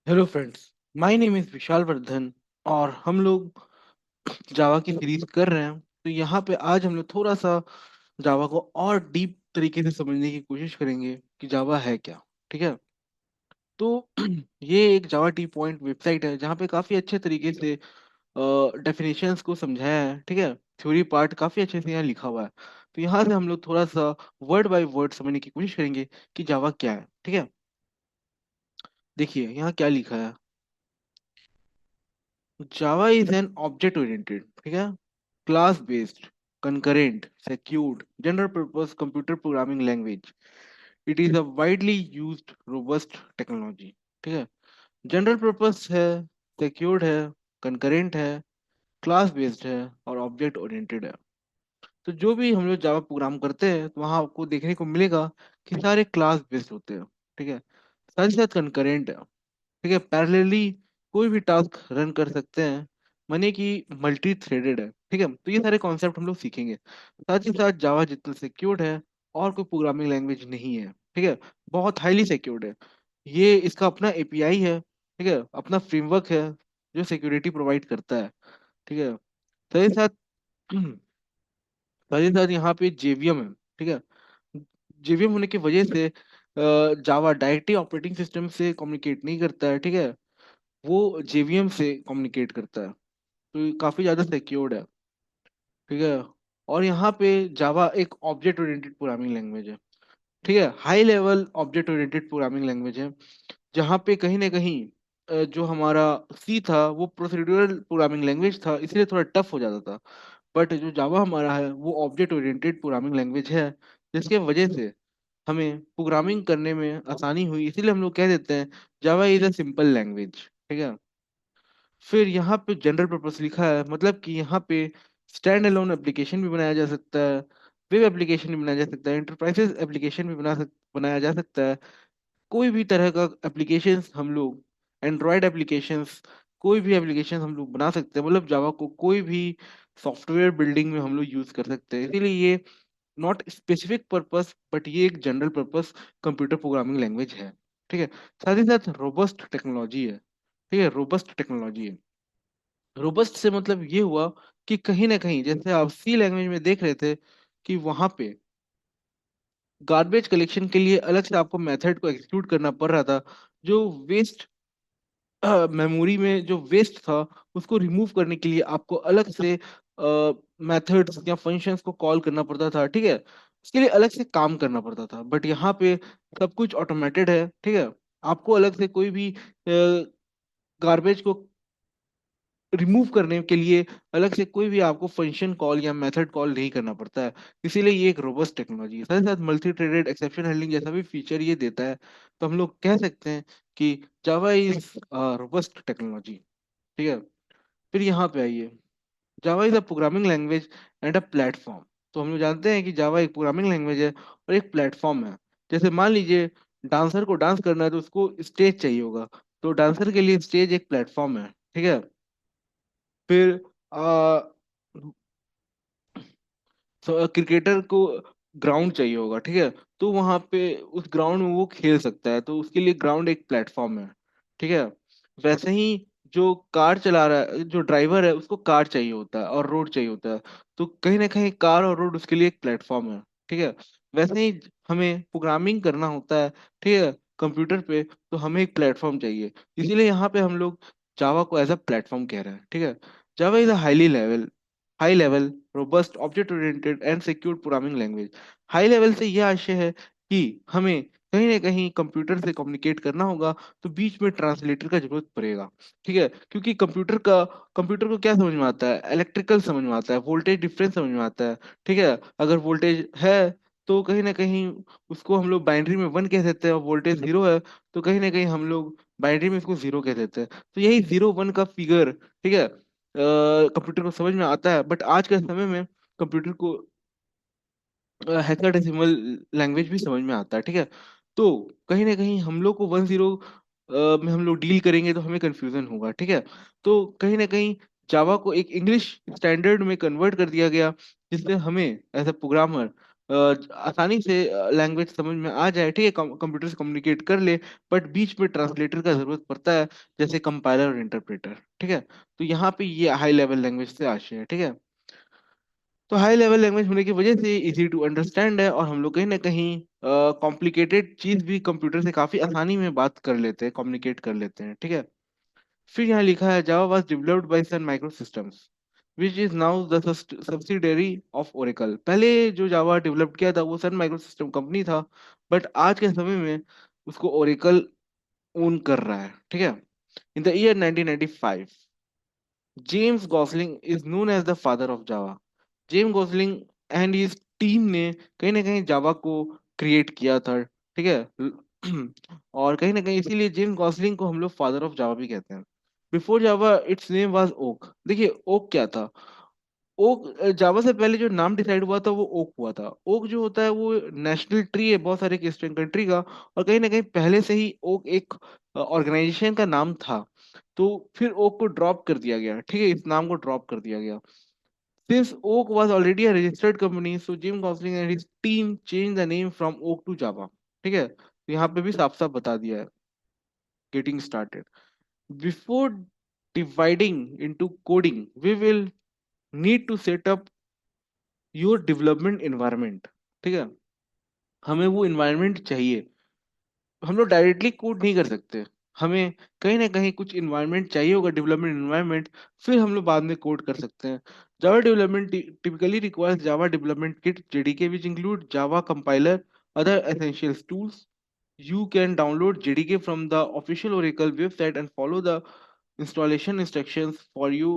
Hello friends. My name is Vishal Vardhan और हम लोग जावा की सीरीज कर रहे हैं। तो यहाँ पे आज हम लोग थोड़ा सा जावा को और डीप तरीके से समझने की कोशिश करेंगे कि जावा है क्या। ठीक है। तो ये एक जावा टी पॉइंट वेबसाइट है जहाँ पे काफ़ी अच्छे तरीके से डेफिनेशंस को समझाया है। ठीक है। थ्योरी पार्ट काफ़ी अच्छे से यहाँ लिखा हुआ है। तो यहाँ से हम लोग थोड़ा सा वर्ड बाय वर्ड समझने की कोशिश करेंगे कि जावा क्या है। ठीक है। देखिए यहाँ क्या लिखा है। Java is an object oriented, ठीक है, class based, concurrent, secured, general purpose computer programming language. It is a widely used robust technology. ठीक है। जनरल पर्पस है, सिक्योर्ड है, कंकरेंट है, क्लास बेस्ड है और ऑब्जेक्ट ओरिएंटेड है। तो जो भी हम लोग जावा प्रोग्राम करते हैं तो वहाँ आपको देखने को मिलेगा कि सारे क्लास बेस्ड होते हैं। ठीक है। साथ ही साथ कंकरेंट है। ठीक है। पैरेलली कोई भी टास्क रन कर सकते हैं, माने कि मल्टी थ्रेडेड है। ठीक है। तो ये सारे कॉन्सेप्ट हम लोग सीखेंगे। साथ ही साथ जावा जितना सिक्योर्ड है और कोई प्रोग्रामिंग लैंग्वेज नहीं है। ठीक है। बहुत हाईली सिक्योर्ड है। ये इसका अपना एपीआई है। ठीक है। अपना फ्रेमवर्क है जो सिक्योरिटी प्रोवाइड करता है। ठीक है। साथ ही साथ साथ ही साथ यहाँ पे जेवीएम है। ठीक है। जेवीएम होने की वजह से जावा डायरेक्टली ऑपरेटिंग सिस्टम से कम्युनिकेट नहीं करता है। ठीक है। वो जेवीएम से कम्युनिकेट करता है। तो ये काफी ज्यादा सिक्योर्ड है। ठीक है। और यहाँ पे जावा एक ऑब्जेक्ट ओरिएंटेड प्रोग्रामिंग लैंग्वेज है। ठीक है। High level object oriented programming language है जहाँ पे कहीं ना कहीं जो हमारा सी था वो प्रोसीड्यूरल प्रोग्रामिंग लैंग्वेज था, इसलिए थोड़ा टफ हो जाता था। बट जो जावा हमारा है वो ऑब्जेक्ट ओरिएंटेड प्रोग्रामिंग लैंग्वेज है, जिसके वजह से हमें प्रोग्रामिंग करने में आसानी हुई, इसीलिए हम लोग कह देते हैं Java is a simple language. ठीक है। फिर यहाँ पे जनरल पर्पस लिखा है, मतलब कि यहाँ पे स्टैंड अलोन एप्लीकेशन भी बनाया जा सकता है, वेब एप्लीकेशन भी बनाया जा सकता है, एंटरप्राइजेस एप्लीकेशन भी बनाया जा सकता है। कोई भी तरह का एप्लीकेशंस हम लोग, एंड्रॉयड एप्लीकेशंस, कोई भी एप्लीकेशन हम लोग बना सकते हैं। मतलब जावा को कोई भी सॉफ्टवेयर बिल्डिंग में हम लोग यूज कर सकते हैं। इसीलिए ये नॉट स्पेसिफिक पर्पस बट ये एक general purpose computer programming language है। ठीक है। साथ ही साथ रोबस्ट टेक्नोलॉजी है। ठीक है। रोबस्ट टेक्नोलॉजी है। रोबस्ट से मतलब ये हुआ कि कहीं ना कहीं जैसे आप सी लैंग्वेज में देख रहे थे कि वहां पे गार्बेज कलेक्शन के लिए अलग से आपको मेथड को एग्जीक्यूट करना पड़ रहा था। जो वेस्ट मेमोरी में जो वेस्ट था उसको रिमूव करने के लिए आपको अलग से मेथड्स या फंक्शंस को कॉल करना पड़ता था। ठीक है। उसके लिए अलग से काम करना पड़ता था। बट यहाँ पे सब कुछ ऑटोमेटेड है। ठीक है। आपको अलग से कोई भी गार्बेज को रिमूव करने के लिए अलग से कोई भी आपको फंक्शन कॉल या मेथड कॉल नहीं करना पड़ता है। इसीलिए ये एक रोबस्ट टेक्नोलॉजी है। साथ ही साथ मल्टी थ्रेडेड एक्सेप्शन हैंडलिंग जैसा भी फीचर ये देता है। तो हम लोग कह सकते हैं कि जावा इज रोबस्ट टेक्नोलॉजी। ठीक है। फिर यहाँ पे आइए। Java is a programming language and a platform. तो हम लोग जानते हैं कि जावा एक प्रोग्रामिंग लैंग्वेज है और एक प्लेटफॉर्म है। जैसे मान लीजिए डांसर को डांस करना है तो उसको स्टेज चाहिए होगा। तो डांसर के लिए स्टेज एक प्लेटफॉर्म है। ठीक है। फिर क्रिकेटर को ग्राउंड चाहिए होगा। ठीक है। तो वहां पे उस ग्राउंड में वो खेल सकता है, तो उसके लिए ग्राउंड एक प्लेटफॉर्म है। ठीक है। वैसे ही जो कार चला रहा है, जो ड्राइवर है, उसको कार चाहिए होता है और रोड चाहिए होता है। तो कहीं ना कहीं कार और रोड उसके लिए एक प्लेटफॉर्म है। ठीक है। वैसे ही हमें प्रोग्रामिंग करना होता है, ठीक है, कंप्यूटर पे, तो हमें एक प्लेटफॉर्म चाहिए। इसीलिए यहाँ पे हम लोग जावा को एज अ प्लेटफॉर्म कह रहे हैं। ठीक है। Java is a high level robust object oriented and secure programming language. High level से यह आशय है कि हमें कहीं ना कहीं कंप्यूटर से कम्युनिकेट करना होगा तो बीच में ट्रांसलेटर का जरूरत पड़ेगा। ठीक है। क्योंकि कंप्यूटर को क्या समझ में आता है, इलेक्ट्रिकल समझ में आता है, वोल्टेज डिफरेंस समझ में आता है। ठीक है। अगर वोल्टेज है तो कहीं ना कहीं उसको हम लोग बाइनरी में वन कह देते हैं, और वोल्टेज जीरो है तो कहीं ना कहीं हम लोग बाइनरी में उसको जीरो कह देते हैं। तो यही जीरो वन का फिगर, ठीक है, कंप्यूटर को समझ में आता है। बट आज के समय में कंप्यूटर को हेक्साडेसिमल लैंग्वेज भी समझ में आता है। ठीक है। तो कहीं ना कहीं हम लोग को वन जीरो में हम लोग डील करेंगे तो हमें कंफ्यूजन होगा। ठीक है। तो कहीं ना कहीं जावा को एक इंग्लिश स्टैंडर्ड में कन्वर्ट कर दिया गया, जिससे हमें एज ए प्रोग्रामर आसानी से लैंग्वेज समझ में आ जाए, ठीक है, कंप्यूटर से कम्युनिकेट कर ले, बट बीच में ट्रांसलेटर का जरूरत पड़ता है, जैसे कंपाइलर और इंटरप्रेटर, ठीक है। तो यहाँ पे ये हाई लेवल लैंग्वेज से आशय है, ठीक है। तो हाई लेवल लैंग्वेज होने की वजह से इजी टू अंडरस्टैंड है, और हम लोग कहीं ना कहीं कॉम्प्लिकेटेड चीज भी कंप्यूटर से काफी आसानी में बात कर लेते हैं, कम्युनिकेट कर लेते हैं, ठीक है। फिर यहाँ लिखा है Java was developed by Sun micro systems which is now the subsidiary of Oracle. पहले जो जावा डेवलप किया था वो सन माइक्रो सिस्टम कंपनी था, बट आज के समय में उसको ओरेकल ओन कर रहा है, ठीक है। In the year 1995 James Gosling is known as the father of Java. James Gosling and his team ने कहीं ना कहीं जावा को क्रिएट किया था, ठीक है। और कहीं ना कहीं इसीलिए जेम्स गॉसलिंग को हम लोग फादर ऑफ जावा भी कहते हैं। Before Java its name was Oak. देखिए ओक क्या था। ओक, जावा से पहले जो नाम डिसाइड हुआ था वो ओक हुआ था। ओक जो होता है वो नेशनल ट्री है बहुत सारे ईस्टर्न कंट्री का, और कहीं ना कहीं पहले से ही ओक एक ऑर्गेनाइजेशन का नाम था। तो फिर ओक को ड्रॉप कर दिया गया, ठीक है, इस नाम को ड्रॉप कर दिया गया। Since Oak was already a registered company, so Jim Gosling and his team change the name from Oak to Java, ठीक है। तो यहाँ पे भी साफ साफ बता दिया है। Getting started, before dividing into coding we will need to set up your development environment, ठीक है। हमें वो एनवायरनमेंट चाहिए। हम लोग डायरेक्टली कोड नहीं कर सकते, हमें कहीं ना कहीं कुछ इन्वायरमेंट चाहिए होगा, डेवलपमेंट इन्वायरमेंट, फिर हम लोग बाद में कोड कर सकते हैं। Java development typically requires Java development kit JDK which include Java compiler, other essential tools. You can download JDK from the official Oracle website and follow the installation instructions for you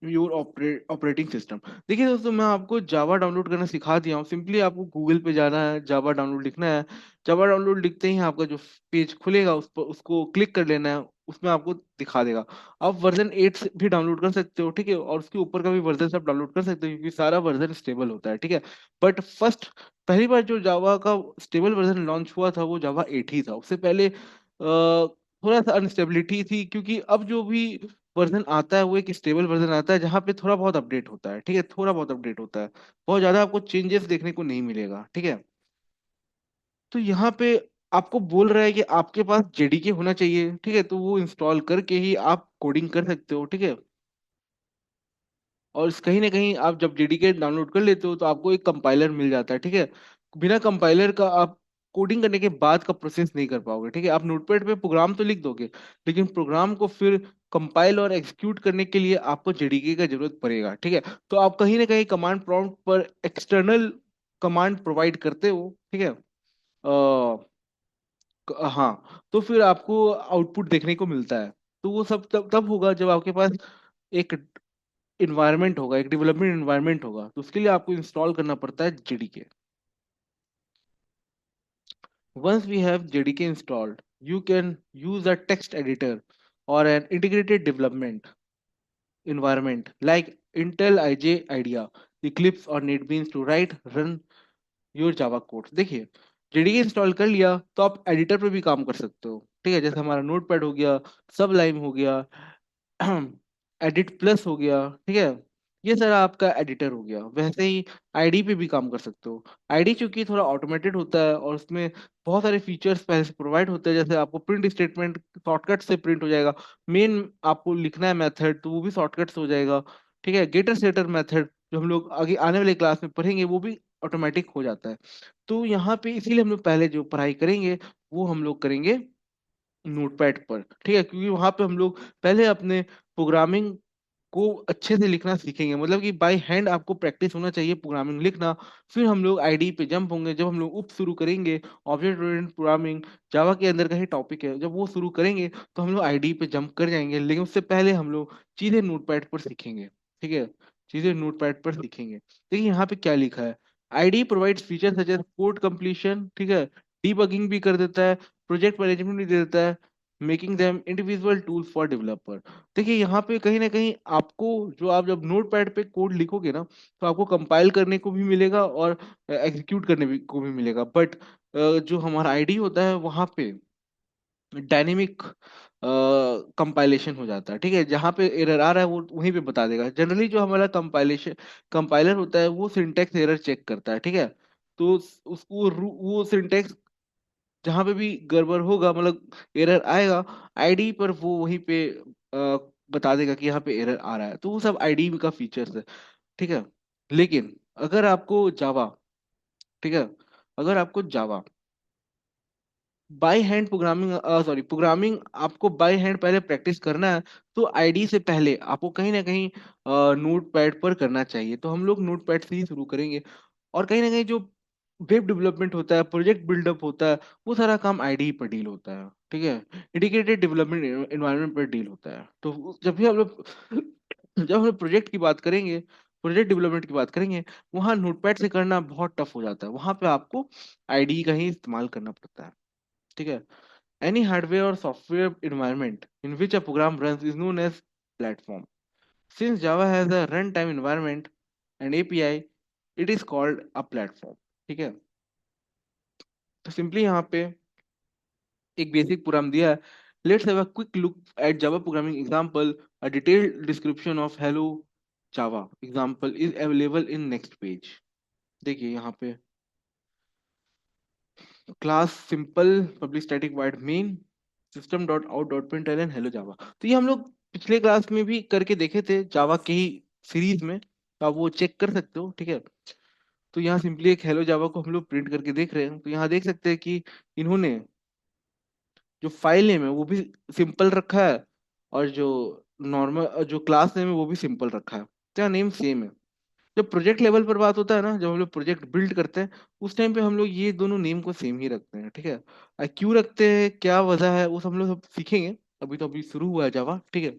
your operating system. देखिए दोस्तों, मैं आपको Java download करना सिखा दिया हूँ। Simply आपको Google पे जाना है, जावा डाउनलोड लिखना है। जावा डाउनलोड लिखते ही आपका जो पेज खुलेगा उस पर उसको क्लिक कर लेना है, उसमें आपको दिखा देगा। आप वर्जन 8 से भी डाउनलोड कर सकते हो, ठीक है, और उसके ऊपर का भी वर्जन सब डाउनलोड कर सकते हो, क्योंकि सारा वर्जन स्टेबल होता है, ठीक है। बट फर्स्ट, पहली बार जो जावा का स्टेबल वर्जन लॉन्च हुआ था वो जावा 8 ही था। उससे पहले थोड़ा सा अनस्टेबिलिटी थी, क्योंकि अब जो भी वर्जन आता है वो एक स्टेबल वर्जन आता है जहाँ पे थोड़ा बहुत अपडेट होता है, ठीक है, थोड़ा बहुत अपडेट होता है, बहुत ज्यादा आपको चेंजेस देखने को नहीं मिलेगा, ठीक है। तो यहाँ पे आपको बोल रहा है कि आपके पास जेडीके होना चाहिए, ठीक है, तो वो इंस्टॉल करके ही आप कोडिंग कर सकते हो, ठीक है। और कहीं ना कहीं आप जब जेडीके डाउनलोड कर लेते हो तो आपको एक कंपाइलर मिल जाता है, ठीक है। बिना कंपाइलर का आप कोडिंग करने के बाद का प्रोसेस नहीं कर पाओगे, ठीक है। आप नोटपैड पे प्रोग्राम तो लिख दोगे, लेकिन प्रोग्राम को फिर कंपाइल और एग्जीक्यूट करने के लिए आपको जेडीके का जरूरत पड़ेगा, ठीक है। तो आप कहीं ना कहीं कमांड प्रॉम्प्ट पर एक्सटर्नल कमांड प्रोवाइड करते हो, ठीक है। हाँ, तो फिर आपको आउटपुट देखने को मिलता है। तो वो सब तब तब होगा जब आपके पास एक इन्वायरमेंट होगा, एक डेवलपमेंट इन्वायरमेंट होगा, तो उसके लिए आपको इंस्टॉल करना पड़ता है JDK. Once we have JDK installed, you can use a text editor or an integrated development environment like Intel IJ IDEA, Eclipse और NetBeans to write run your Java code. देखिए, जेडीके इंस्टॉल कर लिया तो आप editor पे भी काम कर सकते हो, ठीक है, जैसे हमारा नोटपैड हो गया, सबलाइम हो गया, एडिट प्लस हो गया, ठीक है। ये सारा आपका एडिटर हो गया। वैसे ही आईडी पे भी काम कर सकते हो। आईडी चूंकि थोड़ा ऑटोमेटेड होता है और उसमें बहुत सारे फीचर्स पहले से प्रोवाइड होते हैं, जैसे आपको प्रिंट स्टेटमेंट शॉर्टकट से प्रिंट हो जाएगा। मेन आपको लिखना है मेथड तो वो भी शॉर्टकट से हो जाएगा, ठीक है। गेटर सेटर मेथड जो हम लोग आगे आने वाले क्लास में पढ़ेंगे वो भी ऑटोमेटिक हो जाता है। तो यहाँ पे इसीलिए हम लोग पहले जो पढ़ाई करेंगे वो हम लोग करेंगे नोटपैड पर, ठीक है, क्योंकि वहां पे हम लोग पहले अपने प्रोग्रामिंग को अच्छे से लिखना सीखेंगे, मतलब कि बाय हैंड आपको प्रैक्टिस होना चाहिए प्रोग्रामिंग लिखना। फिर हम लोग आईडी पे जंप होंगे, जब हम लोग उप शुरू करेंगे, ऑब्जेक्ट ओरिएंटेड प्रोग्रामिंग जावा के अंदर का ही टॉपिक है, जब वो शुरू करेंगे तो हम लोग आईडी पे जंप कर जाएंगे, लेकिन उससे पहले हम लोग चीजें नोटपैड पर सीखेंगे, ठीक है, चीजें नोटपैड पर सीखेंगे। देखिए यहाँ पे क्या लिखा है। IDE provides feature such as code completion, ठीक है, डीबगिंग भी कर देता है, प्रोजेक्ट मैनेजमेंट भी दे देता है, making them individual tool for developer. देखिए यहाँ पे कहीं ना कहीं आपको, जो आप जब नोट पैड पे कोड लिखोगे ना, तो आपको कंपाइल करने को भी मिलेगा और एग्जीक्यूट करने को भी मिलेगा। बट जो हमारा आईडी होता है वहाँ पे डायनेमिक कंपाइलेशन हो जाता है, ठीक है। जहाँ पे एरर आ रहा है वो वहीं पे बता देगा। जनरली जो हमारा कंपाइलेशन कंपाइलर होता है वो सिंटेक्स एरर चेक करता है, ठीक है। तो उसको वो सिंटेक्स जहां पे भी गड़बड़ होगा, मतलब एरर आएगा, आईडी पर वो वहीं पे बता देगा कि यहाँ पे एरर आ रहा है। तो वो सब आईडी का फीचर्स है, ठीक है। लेकिन अगर आपको जावा, ठीक है, अगर आपको Java by hand programming, sorry, programming आपको बाय हैंड पहले प्रैक्टिस करना है, तो आईडी से पहले आपको कहीं ना कहीं नोट पैड पर करना चाहिए। तो हम लोग नोट पैड से ही शुरू करेंगे। और कहीं ना कहीं जो वेब डेवलपमेंट होता है, प्रोजेक्ट बिल्डअप होता है, वो सारा काम आईडी पर डील होता है, ठीक है। इंटीग्रेटेड डेवलपमेंट एनवायरनमेंट पर डील होता है। तो जब भी हम लोग जब हम लोग प्रोजेक्ट की बात करेंगे, प्रोजेक्ट डेवलपमेंट की बात करेंगे, वहाँ नोटपैड से करना बहुत टफ हो जाता है। वहाँ पे आपको आईडी का ही इस्तेमाल करना पड़ता है, ठीक है। Any hardware or software environment in which a program runs is known as platform. Since Java has a runtime environment and API, it is called a platform. ठीक है। तो सिंपली यहाँ पे एक बेसिक प्रोग्राम दिया है। Let's have a quick look at Java programming example. A detailed description of hello Java example is available in next page. देखिए यहाँ पे class simple public static void main system dot out dot println hello Java. तो ये हम लोग पिछले class में भी करके देखे थे जावा के ही सीरीज में, तो आप वो चेक कर सकते हो, ठीक है। तो यहाँ सिंपली एक हेलो जावा को हम लोग प्रिंट करके देख रहे हैं। तो यहाँ देख सकते हैं कि इन्होंने जो फाइल नेम है वो भी सिंपल रखा है, और जो नॉर्मल जो क्लास नेम है वो भी सिंपल रखा है। तो यहाँ नेम सेम है। जब प्रोजेक्ट लेवल पर बात होता है ना, जब हम लोग प्रोजेक्ट बिल्ड करते हैं, उस टाइम पे हम लोग ये दोनों नेम को सेम ही रखते हैं, ठीक है। क्यों रखते हैं, क्या वजह है, वो सब हम लोग सब सीखेंगे। अभी तो अभी शुरू हुआ है जावा, ठीक है।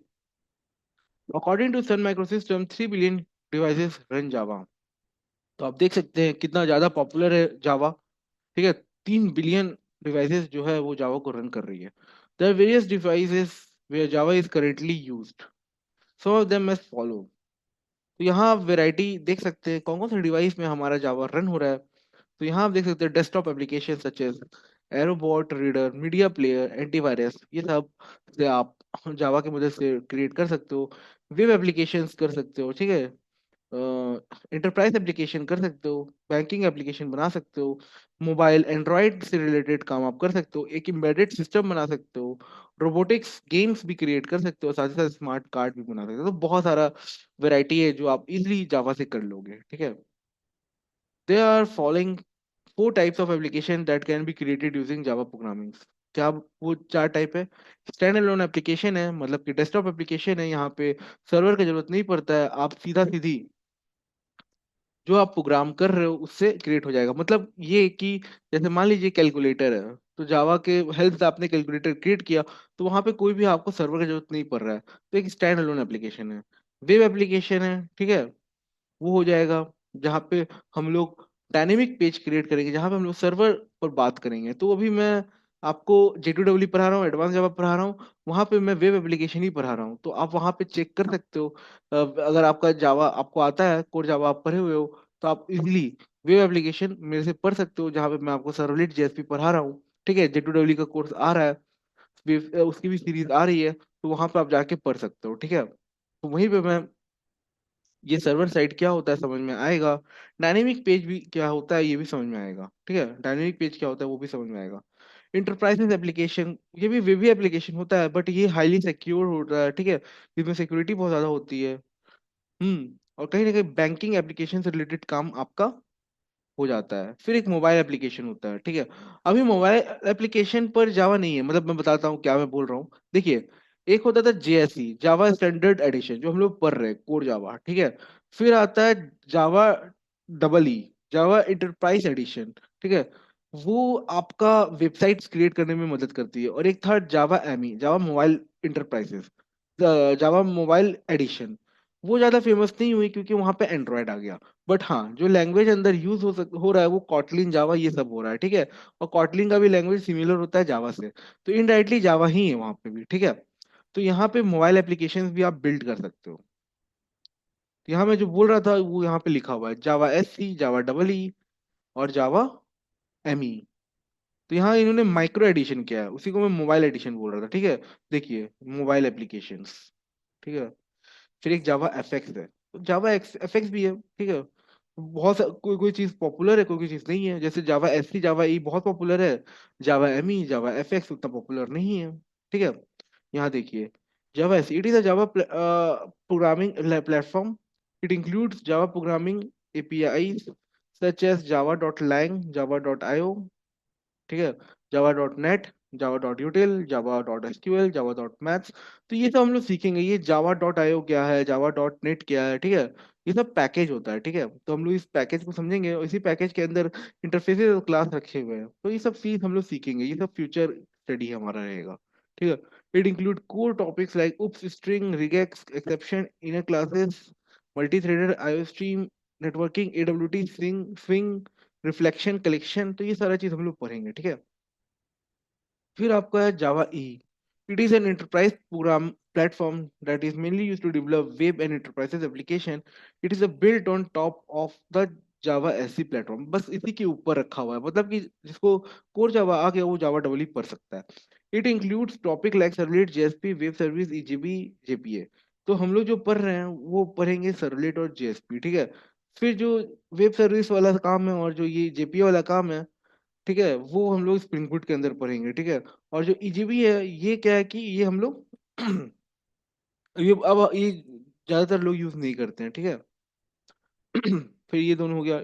According to Sun microsystem 3 billion devices run Java. तो आप देख सकते हैं कितना ज्यादा पॉपुलर है जावा, ठीक है। 3 बिलियन डिवाइसेस जो है वो जावा को रन कर रही है। There are various devices where Java is currently used. Some of them must follow. तो यहाँ आप वेराइटी देख सकते हैं कौन कौन से डिवाइस में हमारा जावा रन हो रहा है। तो यहाँ आप देख सकते हैं desktop application such as Acrobat reader, media player, antivirus, ये सब से आप जावा की मदद से क्रिएट कर सकते हो। वेब एप्लीकेशंस कर सकते हो, ठीक है। इंटरप्राइज एप्लीकेशन कर सकते हो, बैंकिंग एप्लीकेशन बना सकते हो, मोबाइल एंड्रॉयड से रिलेटेड काम आप कर सकते हो, एक एम्बेडेड सिस्टम बना सकते हो, रोबोटिक्स गेम्स भी क्रिएट कर सकते हो, साथ ही साथ स्मार्ट कार्ड भी बना सकते हो। तो बहुत सारा वैरायटी है जो आप इजिली जावा से कर लोगे, ठीक है। There are following 4 types of application that can be created using Java programming. क्या वो 4 टाइप है? स्टैंड अलोन एप्लीकेशन है, मतलब कि डेस्कटॉप एप्लीकेशन है, यहाँ पे सर्वर की जरूरत नहीं पड़ता है, आप सीधा सीधी जो आप प्रोग्राम कर रहे हो उससे क्रिएट हो जाएगा। मतलब ये कि जैसे मान लीजिए कैलकुलेटर है, तो जावा के हेल्प से आपने कैलकुलेटर क्रिएट किया, तो वहां पे कोई भी आपको सर्वर की जरूरत नहीं पड़ रहा है। तो एक स्टैंड अलोन एप्लीकेशन है। वेब एप्लीकेशन है, ठीक है, वो हो जाएगा जहाँ पे हम लोग डायनेमिक पेज क्रिएट करेंगे, जहाँ पे हम लोग सर्वर पर बात करेंगे। तो अभी मैं आपको J2EE पढ़ा रहा हूँ, एडवांस जावा पढ़ा रहा हूँ, वहाँ पे मैं वेब एप्लीकेशन ही पढ़ा रहा हूँ। तो आप वहाँ पे चेक कर सकते हो। अगर आपका जावा आपको आता है, कोर जावा आप पढ़े हुए हो, तो आप इजिली वेब एप्लीकेशन मेरे से पढ़ सकते हो, जहाँ पे मैं आपको सर्वलेट जेएसपी पढ़ा रहा हूँ, ठीक है। J2EE का कोर्स आ रहा है, उसकी भी सीरीज आ रही है, तो वहाँ पे आप जाके पढ़ सकते हो, ठीक है। तो वहीं पे मैं ये सर्वर साइड क्या होता है समझ में आएगा, डायनेमिक पेज भी क्या होता है ये भी समझ में आएगा, ठीक है। डायनेमिक पेज क्या होता है वो भी समझ में आएगा। इंटरप्राइजेस एप्लीकेशन, ये भी वेब एप्लीकेशन होता है, बट ये हाईली सिक्योर होता है, ठीक है। इसमें सिक्योरिटी बहुत ज्यादा होती है। और कहीं ना कहीं बैंकिंग एप्लीकेशन से रिलेटेड काम आपका हो जाता है। फिर एक मोबाइल एप्लीकेशन होता है, ठीक है। अभी मोबाइल एप्लीकेशन पर जावा नहीं है, मतलब मैं बताता हूँ क्या मैं बोल रहा हूँ। देखिए, एक होता था जेएसई, जावा स्टैंडर्ड एडिशन, जो हम लोग पढ़ रहे हैं कोर जावा, ठीक है। फिर आता है जावा डबल ई, जावा इंटरप्राइज एडिशन, ठीक है। वो आपका वेबसाइट्स क्रिएट करने में मदद करती है। और एक था जावा ME, Java mobile enterprises, Java mobile addition. वो ज्यादा फेमस नहीं हुई क्योंकि वहां पे एंड्रॉयड आ गया। बट हाँ, जो लैंग्वेज अंदर यूज हो रहा है वो कॉटलिन जावा ये सब हो रहा है, ठीक है। और कॉटलिन का भी लैंग्वेज सिमिलर होता है जावा से, तो इनडायरेक्टली जावा ही है वहां पे भी, ठीक है। तो यहाँ पे मोबाइल एप्लीकेशंस भी आप बिल्ड कर सकते हो। तो यहाँ मैं जो बोल रहा था वो यहाँ पे लिखा हुआ है, जावा SC, जावा डबल ई, और जावा ME। तो यहाँ इन्होंने माइक्रो एडिशन किया है, उसी को मैं मोबाइल एडिशन बोल रहा था, ठीक है। देखिए, मोबाइल एप्लीकेशंस, ठीक है। फिर एक जावा FX है, तो जावा FX भी है, ठीक है। कोई कोई चीज पॉपुलर है, कोई कोई चीज नहीं है। जैसे जावा एससी जावा ई बहुत पॉपुलर है, जावा एमई जावा एफएक्स उतना पॉपुलर नहीं है। ठीक है। यहाँ देखिए, Java SE it is a Java programming platform. It includes Java programming API such as Java dot lang, Java dot IO, ठीक है, Java dot net, Java dot util, Java dot SQL, Java dot maths. तो ये सब हम लोग सीखेंगे। ये जावा dot IO क्या है, जावा डॉट नेट क्या है, ठीक है, ये सब पैकेज होता है। ठीक है, तो हम लोग इस पैकेज को समझेंगे और इसी पैकेज के अंदर इंटरफेसेस और क्लास रखे हुए हैं। तो ये सब चीज हम लोग सीखेंगे, ये सब फ्यूचर स्टडी हमारा रहेगा। ठीक है। It include core topics like OOPS, string, regex, exception, inner classes, multi threaded IO stream, networking, AWT, swing, reflection, collection. तो ये सारा चीज हम लोग पढ़ेंगे। ठीक है। फिर आपका है Java E. It is an enterprise program platform that is mainly used to develop web and enterprises application. It is a built on top of the Java SC platform, बस इसी के ऊपर रखा हुआ है। मतलब कि जिसको कोर जावा आ गया वो जावा डबल ही पढ़ सकता है। It includes topic like servlet, JSP, web service, EJB, JPA. तो हम लोग जो पढ़ रहे हैं वो पढ़ेंगे सर्वलेट और जेएसपी। ठीक है। फिर जो वेब सर्विस वाला काम है और जो ये जेपीए वाला काम है, ठीक है, वो हम लोग स्प्रिंग बूट के अंदर पढ़ेंगे। ठीक है। और जो ईजीबी है ये क्या है कि ये हम लोग ये अब ये ज्यादातर लोग यूज नहीं करते हैं। ठीक है। फिर ये दोनों हो गया।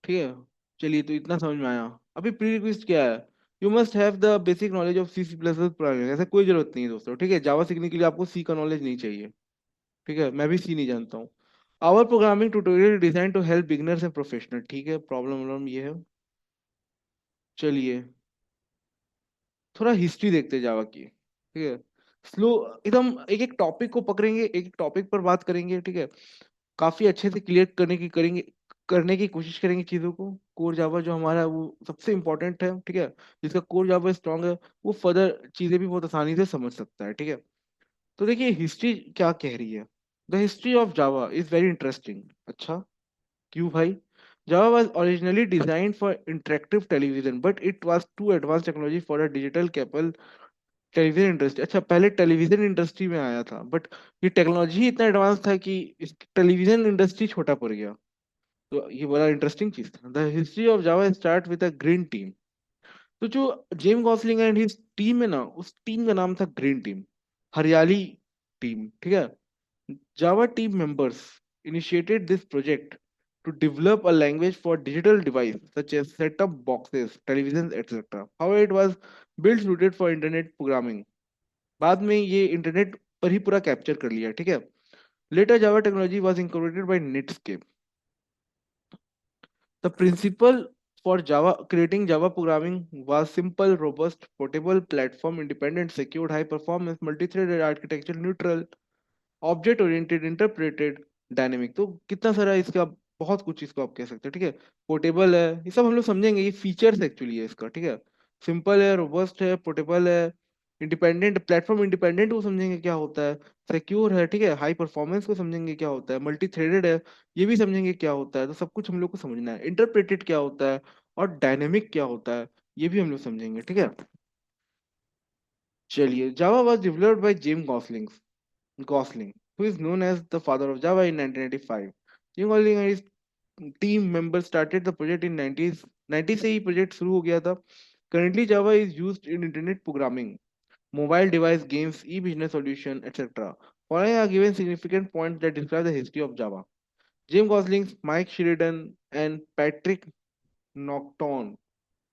ठीक है। चलिए, तो इतना समझ में आया। अभी प्री रिक्वेस्ट क्या है? You must have the basic knowledge of C C plus plus. ऐसा कोई जरूरत नहीं है दोस्तों। ठीक है, जावा सीखने के लिए आपको सी का नॉलेज नहीं चाहिए। ठीक है, मैं भी सी नहीं जानता हूँ। Our programming tutorial design to help beginners and professional. ठीक है, प्रॉब्लम ये है। चलिए, थोड़ा हिस्ट्री देखते हैं जावा की। ठीक है। स्लो, एकदम एक एक टॉपिक को पकड़ेंगे, एक एक टॉपिक पर बात करेंगे। ठीक है। काफी अच्छे से क्लियर करने की कोशिश करेंगे चीजों को। कोर जावा जो हमारा है, वो सबसे इम्पोर्टेंट है। ठीक है। जिसका कोर जावा स्ट्रांग है, वो फर्दर चीजें भी बहुत आसानी से समझ सकता है। ठीक है। तो देखिए हिस्ट्री क्या कह रही है। The history of Java is very interesting. अच्छा, क्यों भाई? Java was originally designed for interactive television, but it was too advanced technology for a digital cable television industry. अच्छा, पहले टेलीविजन इंडस्ट्री में आया था, बट ये टेक्नोलॉजी इतना एडवांस था कि इस टेलीविजन इंडस्ट्री छोटा पड़ गया। तो ये बड़ा इंटरेस्टिंग चीज था। The history of Java start with a green team. तो जो Jim Gosling and his team है ना, उस टीम का नाम था ग्रीन टीम, हरियाली टीम। ठीक है। Java team members initiated this project to develop a language for digital devices such as set-top boxes, televisions, etc. However, it was built suited for internet programming. बाद में ये internet पर ही पूरा capture कर लिया। ठीक है। Later, Java technology was incorporated by Netscape. The principle for Java creating Java programming was simple, robust, portable, platform independent, secured, high performance, multi-threaded architecture, neutral, object oriented, interpreted, dynamic. तो कितना सारा इसका, बहुत कुछ इसको आप कह सकते हैं। ठीक है। पोर्टेबल है, ये सब हम लोग समझेंगे। ये फीचर्स एक्चुअली है इसका। ठीक है। सिंपल है, रोबस्ट है, पोर्टेबल है, इंडिपेंडेंट, प्लेटफॉर्म इंडिपेंडेंट को समझेंगे क्या होता है, सिक्योर है, ठीक है, हाई परफॉर्मेंस को समझेंगे क्या होता है, मल्टी थ्रेडेड है, ये भी समझेंगे क्या होता है। तो सब कुछ हम लोग को समझना है। इंटरप्रेटेड क्या होता है और डायनेमिक क्या होता है, ये भी हम लोग समझेंगे। ठीक है। चलिए, Java was developed by James Gosling, Gosling, who is known as the father of Java in 1995. Jim Gosling and his team members started the project in 90s 90 से ही प्रोजेक्ट शुरू हो गया था। Currently Java is used in internet programming, mobile device games, e-business solution, etc. Following are given significant points that describe the history of Java. Jim Gosling, Mike Sheridan, and Patrick Nocton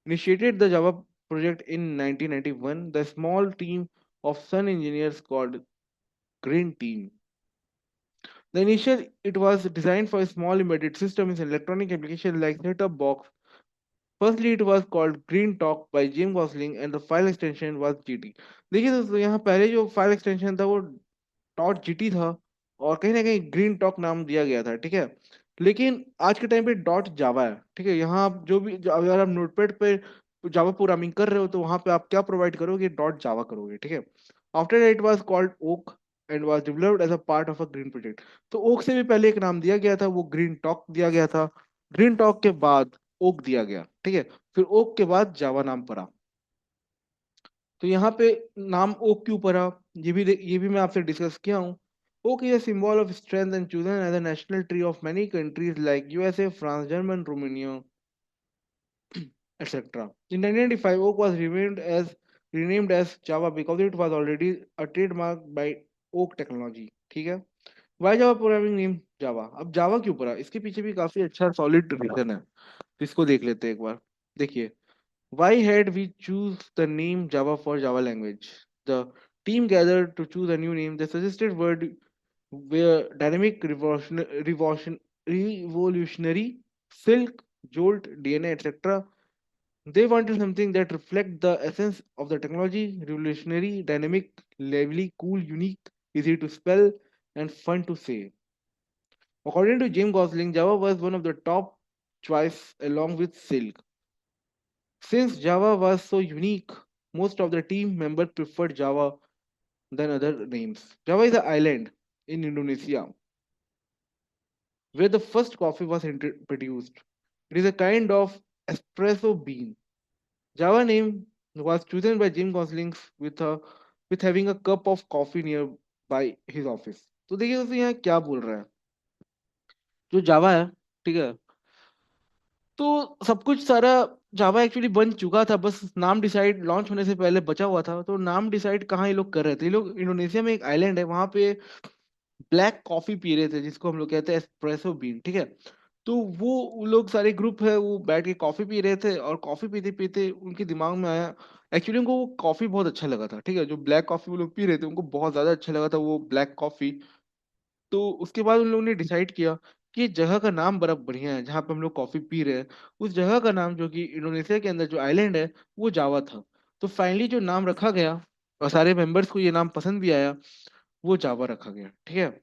initiated the Java project in 1991. The small team of Sun engineers called Green Team. The initial it was designed for small embedded systems and electronic applications like set-top box. Firstly, it was called Green Talk by Jim Gosling and the file extension was GT. देखिए दोस्तों, यहाँ पहले जो file extension था वो dot GT था और कहीं ना कहीं ग्रीन टॉक नाम दिया गया था। ठीक है। लेकिन आज के टाइम पे डॉट जावा है। ठीक है। यहाँ आप अगर आप नोटपैड पे जावा प्रोग्रामिंग कर रहे हो तो वहां पे आप क्या प्रोवाइड करोगे? डॉट जावा करोगे। ठीक है। After it was called Oak and was developed as a part of a green project. तो ओक से भी पहले एक नाम दिया गया था, वो ग्रीन टॉक दिया गया था। ग्रीन टॉक के बाद ओक दिया गया। ठीक है। फिर ओक के बाद जावा नाम पड़ा। तो यहाँ पे नाम ओक क्यों पड़ा, ये भी मैं आपसे डिस्कस किया हूँ। Oak is a symbol of strength and chosen as a national tree of many countries like USA, France, Germany, Romania, etc. In 1995, Oak was renamed as Java because it was already a trademark by Oak Technology. ठीक है? Why Java programming name Java? अब Java क्यों पड़ा? इसके पीछे भी काफी अच्छा सॉलिड रीजन है. तो इसको देख लेते हैं एक बार. देखिए, why had we choose the name Java for Java language? The team gathered to choose a new name. The suggested word were dynamic, revolutionary, silk, jolt, DNA, etc. They wanted something that reflect the essence of the technology, revolutionary, dynamic, lively, cool, unique, easy to spell, and fun to say. According to James Gosling, Java was one of the top choice along with Silk. Since Java was so unique, most of the team members preferred Java than other names. Java is an island in Indonesia where the first coffee was produced. It is a kind of espresso bean. Java name was chosen by Jim Gosling with having a cup of coffee nearby his office. तो देखिए उसने यहाँ क्या बोल रहा है. जो जावा है, ठीक है, तो सब कुछ सारा जावा एक्चुअली बन चुका था, बस नाम डिसाइड लॉन्च होने से पहले बचा हुआ था. तो नाम डिसाइड कहाँ ये लोग कर रहे थे. ये लोग इंडोनेशिया में एक आइलैंड है, वहां पे ब्लैक कॉफी पी रहे थे जिसको हम लोग कहते हैं एस्प्रेसो बीन. ठीक है, तो वो लोग सारे ग्रुप है वो बैठ के कॉफी पी रहे थे और कॉफी पीते पीते उनके दिमाग में आया. एक्चुअली उनको वो कॉफी बहुत अच्छा लगा था. ठीक है, जो ब्लैक कॉफी वो लोग पी रहे थे उनको बहुत ज्यादा अच्छा लगा था वो ब्लैक कॉफी. तो उसके बाद उन लोगों ने डिसाइड किया कि इस जगह का नाम बड़ा बढ़िया है जहाँ पे हम लोग कॉफी पी रहे हैं. उस जगह का नाम जो कि इंडोनेशिया के अंदर जो आइलैंड है वो जावा था. तो फाइनली जो नाम रखा गया और सारे मेंबर्स को ये नाम पसंद भी आया, वो जावा रखा गया. ठीक है.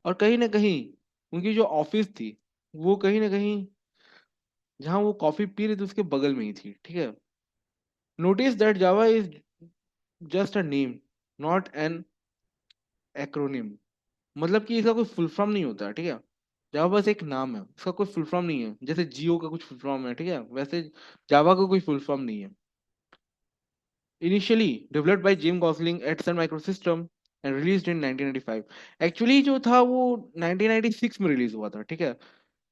और कहीं ना कहीं उनकी जो ऑफिस थी वो कहीं ना कहीं जहाँ वो कॉफी पी रही थी उसके बगल में ही थी. ठीक है. Notice that Java is just a name, not an acronym. मतलब कि इसका कोई फुल फॉर्म नहीं होता है. ठीक है, जावा बस एक नाम है, इसका कोई फुल फॉर्म नहीं है. जैसे जियो का कुछ फुल फॉर्म है, ठीक है, वैसे जावा का कोई फुल फॉर्म नहीं है. Initially developed by Jim Gosling at Sun Microsystem and released in 1995. Actually जो था वो 1996 में रिलीज हुआ था. ठीक है,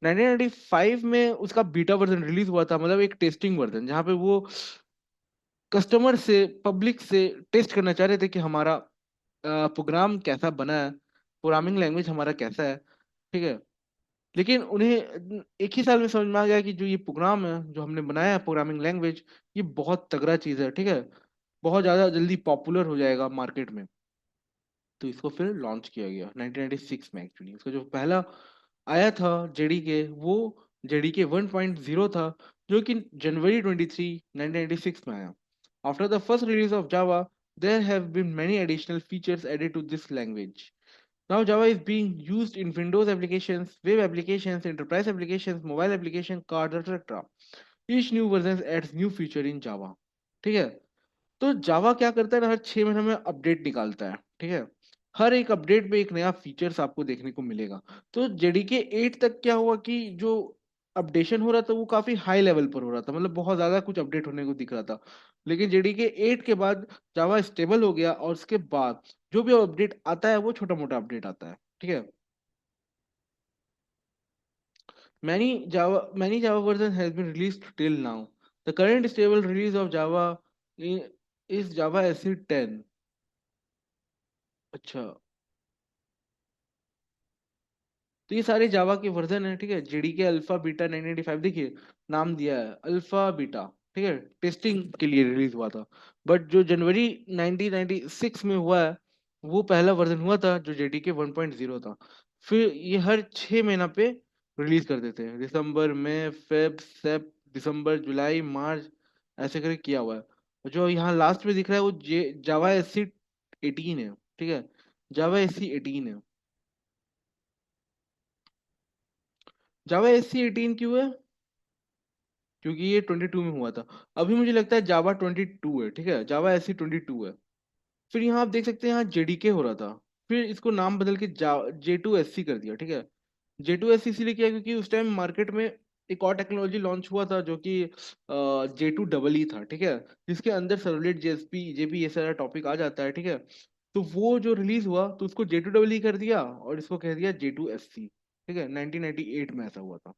1995 में उसका बीटा वर्जन रिलीज हुआ था, मतलब एक टेस्टिंग वर्जन जहाँ पे वो कस्टमर से पब्लिक से टेस्ट करना चाह रहे थे कि हमारा प्रोग्राम कैसा बना है, प्रोग्रामिंग लैंग्वेज हमारा कैसा है. ठीक है, लेकिन उन्हें एक ही साल में समझ में आ गया कि जो ये प्रोग्राम है जो हमने बनाया है प्रोग्रामिंग लैंग्वेज, ये बहुत तगड़ा चीज़ है. ठीक है, बहुत ज़्यादा जल्दी पॉपुलर हो जाएगा मार्केट में. तो इसको फिर लॉन्च किया गया 1996 में. एक्चुअली उसका जो पहला आया था जेडीके, वो जेडीके 1.0 था, जो कि जनवरी 23 1996 में आया. After the first release of Java there have been many additional features added to this language. Now Java is being used in Windows applications, web applications, enterprise applications, mobile application, cards, etc. Each new version adds new feature in Java. ठीक है, तो जावा क्या करता है ना, हर 6 महीने में update निकालता है. ठीक है, हर एक अपडेट में एक नया फीचर्स आपको देखने को मिलेगा. तो जेडीके 8 तक क्या हुआ कि जो अपडेशन हो रहा था वो काफी हाई लेवल पर हो रहा था, मतलब बहुत ज्यादा कुछ अपडेट होने को दिख रहा था. लेकिन जेडीके 8 के बाद जावा स्टेबल हो गया और उसके बाद जो भी अपडेट आता है वो छोटा मोटा अपडेट आता है. ठीक है. Many Java version has been released till now. The current stable release of Java is Java SE 10. अच्छा, तो ये सारे जावा के वर्जन है. ठीक है, जेडीके अल्फा बीटा 1995, देखिए नाम दिया है अल्फा बीटा. ठीक है, टेस्टिंग के लिए रिलीज हुआ था. बट जो जनवरी 1996 में हुआ है वो पहला वर्जन हुआ था जो जेडीके 1.0 था. फिर ये हर 6 महीना पे रिलीज कर देते हैं, दिसंबर में फेब सेप दिसंबर जुलाई मार्च ऐसे करके किया हुआ है. और जो यहाँ लास्ट में दिख रहा है वो जावा एससी 18 है. ठीक है, जावा एससी 18 है. जावा एससी 18 क्यों है? क्योंकि ये 22 में हुआ था. अभी मुझे लगता है जावा 22 है. ठीक है, जावा एससी 22 है. फिर यहाँ आप देख सकते हैं यहाँ जेडीके हो रहा था, फिर इसको नाम बदल के J2SC कर दिया. ठीक है, J2SC इसीलिए किया क्योंकि उस टाइम मार्केट में एक और टेक्नोलॉजी लॉन्च हुआ था जो कि J2EE था, ठीक है, जिसके अंदर सर्वलेट जेएसपी जेपी ये सारा टॉपिक आ जाता है, ठीक है। तो वो जो रिलीज हुआ तो उसको J2EE कर दिया और इसको कह दिया J2SC, ठीक है। 1998 में ऐसा हुआ था।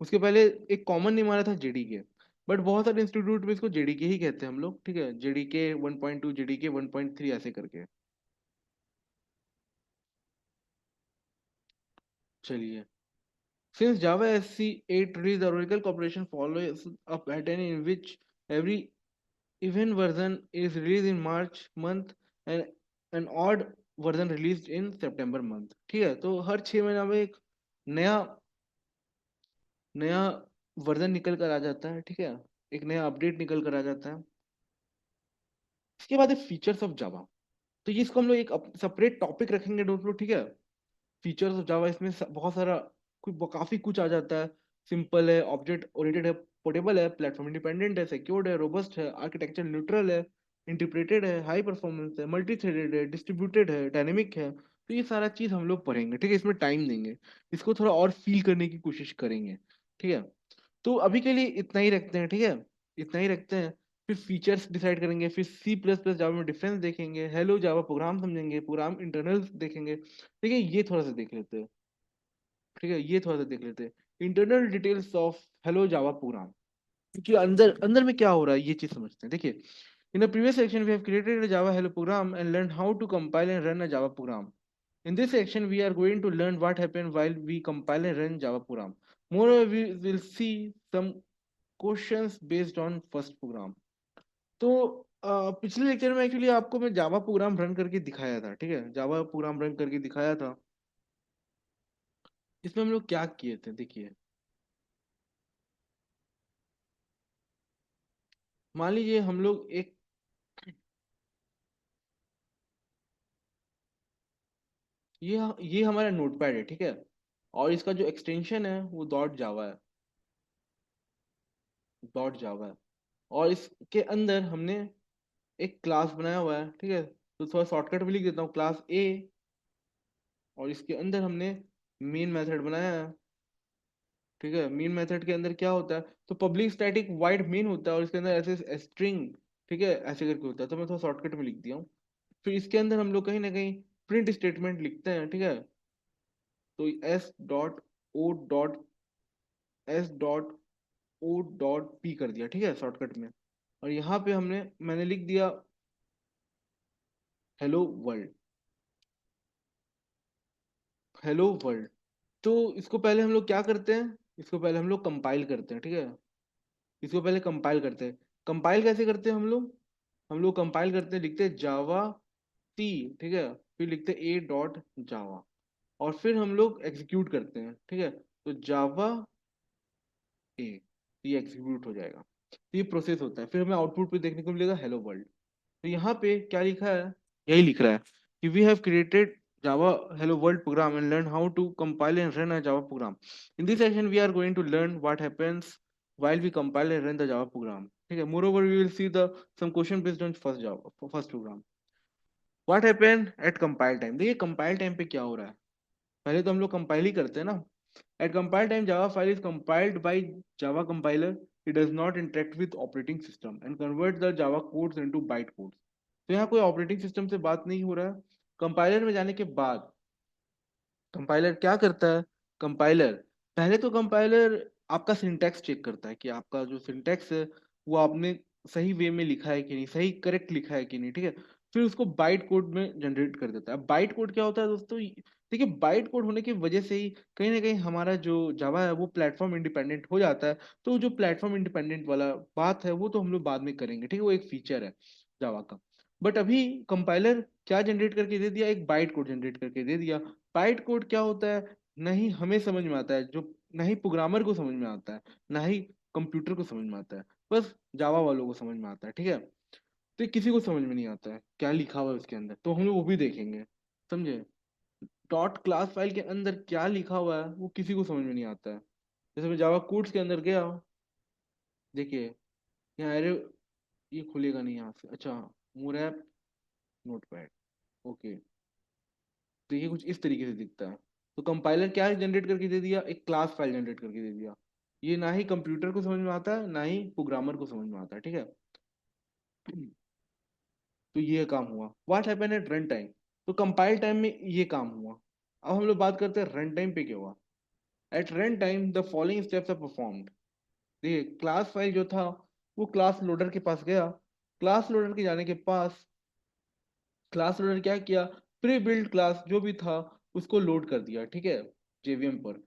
उसके पहले एक कॉमन नेम आ रहा था JDK, बट बहुत सारे इंस्टीट्यूट में इसको JDK ही कहते हैं हम लोग, ठीक है। JDK 1.2, JDK 1.3 ऐसे करके। चलिए, since Java SC8 release, the Oracle Corporation follows a pattern in which every even version is released in March month and an odd version released in September month, ठीक है। तो हर 6 महीना में एक नया नया वर्जन निकल कर आ जाता है, ठीक है। एक नया अपडेट निकल कर आ जाता है। इसके बाद है फीचर्स ऑफ जावा। तो ये इसको हम लोग एक सेपरेट टॉपिक रखेंगे दोस्तों, ठीक है। फीचर्स ऑफ जावा, इसमें बहुत सारा काफी कुछ आ जाता है। सिंपल है, ऑब्जेक्ट ओरिएंटेड है, पोर्टेबल है, प्लेटफॉर्म इंडिपेंडेंट है, सिक्योर्ड है, रोबस्ट है, आर्किटेक्चर न्यूट्रल है, इंटीग्रेटेड है, हाई परफॉर्मेंस है, मल्टी थ्रेडेड है, डिस्ट्रीब्यूटेड है, डायनेमिक है। तो ये सारा चीज हम लोग पढ़ेंगे, ठीक है। इसमें टाइम देंगे, इसको थोड़ा और फील करने की कोशिश करेंगे, ठीक है। तो अभी के लिए इतना ही रखते हैं, ठीक है। इतना ही रखते हैं। फिर फीचर्स डिसाइड करेंगे, फिर C++ जावा में डिफरेंस देखेंगे, हेलो जावा प्रोग्राम समझेंगे, प्रोग्राम इंटरनल देखेंगे, ठीक है। ये थोड़ा सा देख लेते हैं, ठीक है। ये थोड़ा सा देख लेते हैं internal details of hello Java program, क्योंकि अंदर अंदर में क्या हो रहा है ये चीज समझते हैं। देखिए, in the previous section we have created a java hello program and learned how to compile and run a java program. In this section we are going to learn what happens while we compile and run java program. Moreover, we will see some questions based on first program. तो पिछले lecture में actually आपको मैं Java program run करके दिखाया था, ठीक है। जावा प्रोग्राम रन करके दिखाया था। इसमें हम लोग क्या किए थे, देखिए। मान लीजिए हम लोग एक, ये हमारा नोटपैड है, ठीक है। और इसका जो एक्सटेंशन है वो डॉट जावा है, डॉट जावा है। और इसके अंदर हमने एक क्लास बनाया हुआ है, ठीक है। तो थोड़ा शॉर्टकट में लिख देता हूँ, क्लास ए। और इसके अंदर हमने मेन मेथड बनाया है, ठीक है। मेन मेथड के अंदर क्या होता है, तो पब्लिक स्टैटिक वाइड मेन होता है और इसके अंदर ऐसे स्ट्रिंग, ठीक है, ऐसे करके होता है। तो मैं थोड़ा शॉर्टकट में लिख दिया हूँ। फिर इसके अंदर हम लोग कहीं ना कहीं प्रिंट स्टेटमेंट लिखते हैं, ठीक है। तो S.O.P कर दिया, ठीक है, शॉर्टकट में। और यहाँ पे मैंने लिख दिया हेलो वर्ल्ड, हेलो वर्ल्ड। तो इसको पहले हम लोग क्या करते हैं, इसको पहले हम लोग कंपाइल करते हैं, ठीक है। इसको पहले कंपाइल करते हैं। कंपाइल कैसे करते हैं हम लोग कंपाइल करते हैं, लिखते हैं जावा सी, ठीक है। फिर लिखते हैं A.Java और फिर हम लोग एग्जीक्यूट करते हैं, ठीक है। तो जावा ए, ये एग्जीक्यूट हो जाएगा। तो ये प्रोसेस होता है, फिर हमें आउटपुट पे देखने को मिलेगा हेलो वर्ल्ड। तो यहाँ पे क्या लिखा है, यही लिख रहा है कि we have created Java hello world program and learn how to compile and run a Java program. In this session we are going to learn what happens while we compile and run the java program, ठीक है। moreover we will see the some question based on first program. what happened at compile time, देखिए compile time पे क्या हो रहा है। पहले तो हम लोग कंपाइल ही करते हैं ना। At compile time, Java file is compiled by Java compiler. It does not interact with operating system and convert the Java codes into byte codes. तो यहाँ कोई ऑपरेटिंग सिस्टम से बात नहीं हो रहा है। कंपाइलर में जाने के बाद कंपाइलर क्या करता है, कंपाइलर पहले तो कंपाइलर आपका सिंटैक्स चेक करता है कि आपका जो सिंटैक्स है वो आपने सही वे में लिखा है कि नहीं, सही करेक्ट लिखा है कि नहीं, ठीक है। फिर उसको बाइट कोड में जनरेट कर देता है। बाइट कोड क्या होता है दोस्तों, देखिए बाइट कोड होने की वजह से ही कहीं ना कहीं हमारा जो जावा है वो प्लेटफॉर्म इंडिपेंडेंट हो जाता है। तो जो प्लेटफॉर्म इंडिपेंडेंट वाला बात है वो तो हम लोग बाद में करेंगे, ठीक है। वो एक फीचर है जावा का। बट अभी कंपाइलर क्या जनरेट करके दे दिया, एक बाइट कोड जनरेट करके दे दिया। बाइट कोड क्या होता है, नहीं हमें समझ में आता है, जो नहीं प्रोग्रामर को समझ में आता है, ना ही कंप्यूटर को समझ में आता है, बस जावा वालों को समझ में आता है, ठीक है। तो ये किसी को समझ में नहीं आता है क्या लिखा हुआ है उसके अंदर, तो हम लोग वो भी देखेंगे, समझे। डॉट क्लास फाइल के अंदर क्या लिखा हुआ है वो किसी को समझ में नहीं आता है। जैसे मैं जावा कोड्स के अंदर गया, देखिए यहाँ अरे ये खुलेगा नहीं यहाँ से, अच्छा, मोर ऐप नोटपैड, ओके। तो ये कुछ इस तरीके से दिखता है। तो कंपाइलर क्या जनरेट करके दे दिया, एक क्लास फाइल जनरेट करके दे दिया। ये ना ही कंप्यूटर को समझ में आता है, ना ही प्रोग्रामर को समझ में आता है, ठीक है। तो ये काम हुआ। What happen at run time? तो कंपाइल टाइम में ये काम हुआ। अब हम लोग बात करते हैं रन टाइम पे क्या हुआ। At run time the following steps are performed. देखिए, क्लास फाइल जो था वो क्लास लोडर के पास गया। क्लास लोडर के जाने के पास क्लास लोडर क्या किया, प्री बिल्ड क्लास जो भी था उसको लोड कर दिया, ठीक है, जेवीएम पर।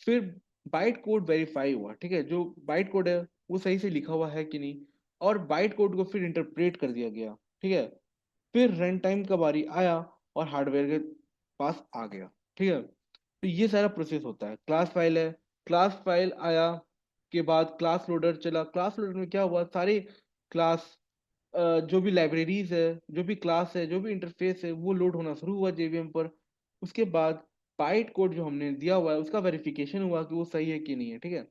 फिर बाइट कोड वेरीफाई हुआ, ठीक है, जो बाइट कोड है वो सही से लिखा हुआ है कि नहीं, और बाइट कोड को फिर इंटरप्रेट कर दिया गया, ठीक है। फिर रन टाइम का बारी आया और हार्डवेयर के पास आ गया, ठीक है। तो ये सारा प्रोसेस होता है। क्लास फाइल है, क्लास फाइल आया के बाद क्लास लोडर चला। क्लास लोडर में क्या हुआ, सारे क्लास, जो भी लाइब्रेरीज है, जो भी क्लास है, जो भी इंटरफेस है, वो लोड होना शुरू हुआ जेवीएम पर। उसके बाद बाइट कोड जो हमने दिया हुआ है उसका वेरिफिकेशन हुआ कि वो सही है कि नहीं है, ठीक है।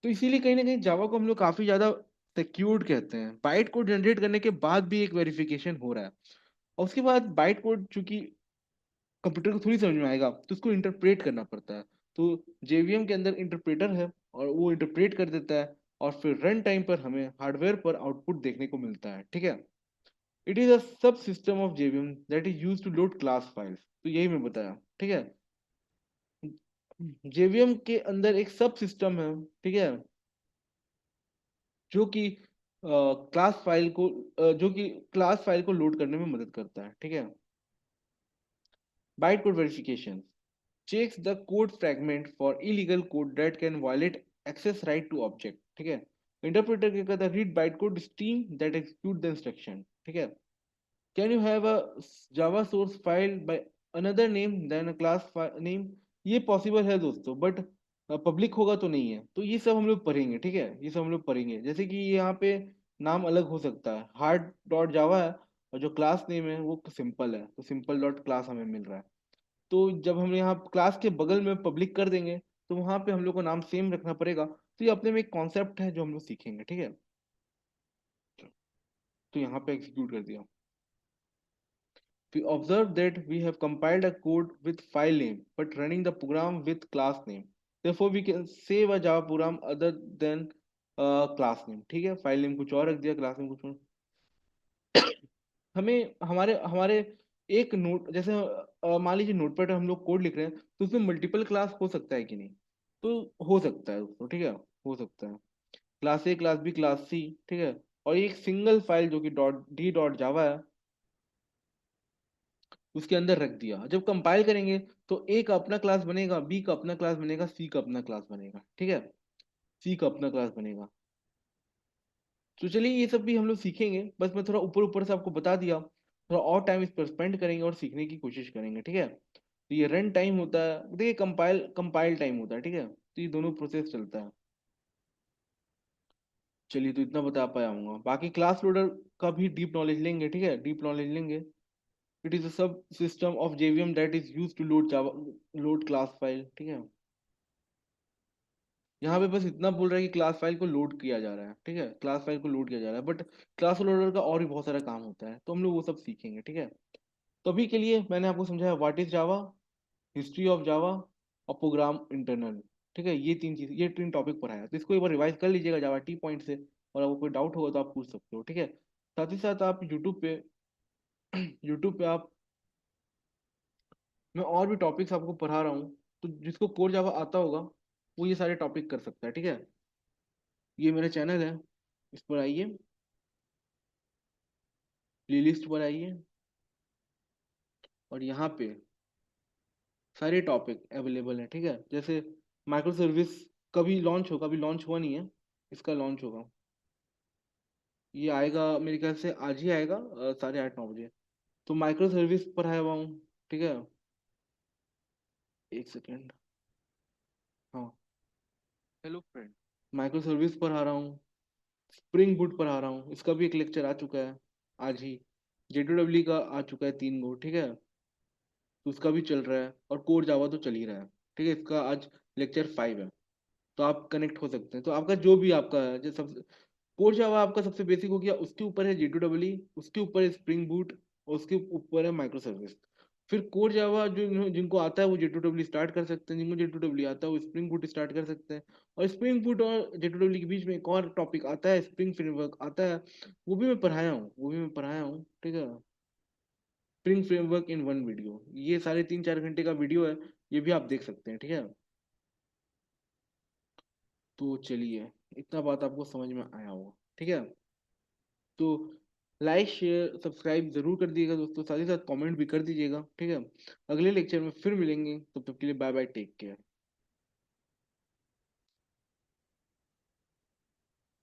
तो इसीलिए कहीं ना कहीं जावा को हम लोग काफी ज्यादा सिक्योर्ड कहते हैं। बाइट कोड जनरेट करने के बाद भी एक वेरिफिकेशन हो रहा है, और उसके बाद बाइट कोड चूंकि कंप्यूटर को थोड़ी समझ में आएगा तो उसको इंटरप्रेट करना पड़ता है। तो जेवीएम के अंदर इंटरप्रेटर है और वो इंटरप्रेट कर देता है, और फिर रन टाइम पर हमें हार्डवेयर पर आउटपुट देखने को मिलता है, ठीक है। It is a subsystem of JVM that is use to load class files. तो यही मैं बताया, ठीक है। जेवीएम के अंदर एक सब सिस्टम है, ठीक है, जो कि क्लास फाइल को लोड करने में मदद करता है, ठीक है। Byte code verification checks the code fragment for illegal code that can violate access right to object, ठीक है। इंटरप्रेटर क्या कहता है, read byte code stream that execute the instruction, ठीक है। Can you have a Java source file by another name than a class name? ये possible है दोस्तों, बट पब्लिक होगा तो नहीं है। तो ये सब हम लोग पढ़ेंगे, ठीक है, ये सब हम लोग पढ़ेंगे। जैसे कि यहाँ पे नाम अलग हो सकता है, हार्ड डॉट जावा है, और जो क्लास नेम है वो सिंपल है, तो सिंपल डॉट क्लास हमें मिल रहा है। तो जब हम यहाँ क्लास के बगल में पब्लिक कर देंगे तो वहां पे हम लोग को नाम सेम रखना पड़ेगा। तो ये अपने में एक कॉन्सेप्ट है जो हम लोग सीखेंगे, ठीक है। तो यहाँ पे एग्जीक्यूट कर दिया। We observe that we have compiled a code with file name but running the program with class name. Therefore, we can save a Java program other than class name. ठीक है, फाइल नेम कुछ और रख दिया, class name कुछ और। हमें हमारे हमारे एक नोट जैसे मान लीजिए नोटपैड हम लोग कोड लिख रहे हैं, तो उसमें मल्टीपल क्लास हो सकता है कि नहीं? तो हो सकता है दोस्तों, ठीक है, हो सकता है। Class A, class B, class C, ठीक है। और एक सिंगल फाइल जो कि डॉट डी डॉट जावा है उसके अंदर रख दिया। जब कंपाइल करेंगे तो ए का अपना क्लास बनेगा, बी का अपना क्लास बनेगा, सी का अपना क्लास बनेगा, ठीक है, सी का अपना क्लास बनेगा। तो चलिए ये सब भी हम लोग सीखेंगे, बस मैं थोड़ा ऊपर ऊपर से आपको बता दिया। थोड़ा और टाइम इस पर स्पेंड करेंगे और सीखने की कोशिश करेंगे, ठीक है। तो ये रन टाइम होता है, देखिए कंपाइल कंपाइल टाइम होता है, ठीक है। तो ये दोनों प्रोसेस चलता है। चलिए, तो इतना बता पाया हूँ। बाकी क्लास लोडर का भी डीप नॉलेज लेंगे, ठीक है, डीप नॉलेज लेंगे। It is a subsystem of JVM that is use to load Java, load class file, ठीक है। यहाँ पे बस इतना बोल रहा है कि क्लास फाइल को लोड किया जा रहा है, ठीक है, क्लास फाइल को लोड किया जा रहा है, बट क्लास लोडर का और भी बहुत सारा काम होता है, तो हम लोग वो सब सीखेंगे, ठीक है। तो अभी के लिए मैंने आपको समझाया what is Java, history of जावा, और प्रोग्राम इंटरनल, ठीक है। ये तीन टॉपिक पढ़ाया, तो इसको एक बार रिवाइज कर लीजिएगा जावा टी पॉइंट से। और आपको कोई डाउट होगा तो आप पूछ सकते हो, ठीक है। साथ ही साथ आप यूट्यूब पे यूट्यूब पे आप, मैं और भी टॉपिक्स आपको पढ़ा रहा हूँ, तो जिसको कोर जावा आता होगा वो ये सारे टॉपिक कर सकता है, ठीक है। ये मेरा चैनल है, इस पर आइए, प्लेलिस्ट पर आइए, और यहाँ पे सारे टॉपिक अवेलेबल हैं, ठीक है। जैसे माइक्रो सर्विस कभी लॉन्च होगा, अभी लॉन्च हुआ नहीं है, इसका लॉन्च होगा। ये आएगा मेरे ख्याल से आज ही आएगा, 8:30-9 बजे। तो माइक्रो सर्विस पर आया हुआ हूँ, ठीक है। एक सेकेंड, हाँ, हेलो फ्रेंड, माइक्रो सर्विस पर आ रहा हूँ, स्प्रिंग बूट पर आ रहा हूँ, इसका भी एक लेक्चर आ चुका है आज ही। JWD का आ चुका है 3 गो, ठीक है, तो उसका भी चल रहा है, और कोर जावा तो चल ही रहा है, ठीक है। इसका आज लेक्चर 5 है, तो आप कनेक्ट हो सकते हैं। तो आपका जो भी आपका है, जो सब कोर जावा आपका सबसे बेसिक हो गया, उसके ऊपर है J2EE, उसके ऊपर है स्प्रिंग बूट, और उसके ऊपर है माइक्रो सर्विस। फिर कोर जावा जो जिनको आता है वो J2EE स्टार्ट कर सकते हैं, जिनको J2EE आता है वो स्प्रिंग बूट स्टार्ट कर सकते हैं। और स्प्रिंग बूट और J2EE के बीच में एक और टॉपिक आता है, स्प्रिंग फ्रेमवर्क आता है, वो भी मैं पढ़ाया हूँ, ठीक है। Spring framework in one video, ये साढ़े 3-4 घंटे का वीडियो है, ये भी आप देख सकते हैं, ठीक है। तो चलिए, इतना बात आपको समझ में आया होगा, ठीक है। तो लाइक शेयर सब्सक्राइब जरूर कर दिएगा दोस्तों, साथ ही साथ कमेंट भी कर दीजिएगा, ठीक है। अगले लेक्चर में फिर मिलेंगे, तब तक के लिए बाय बाय, टेक केयर।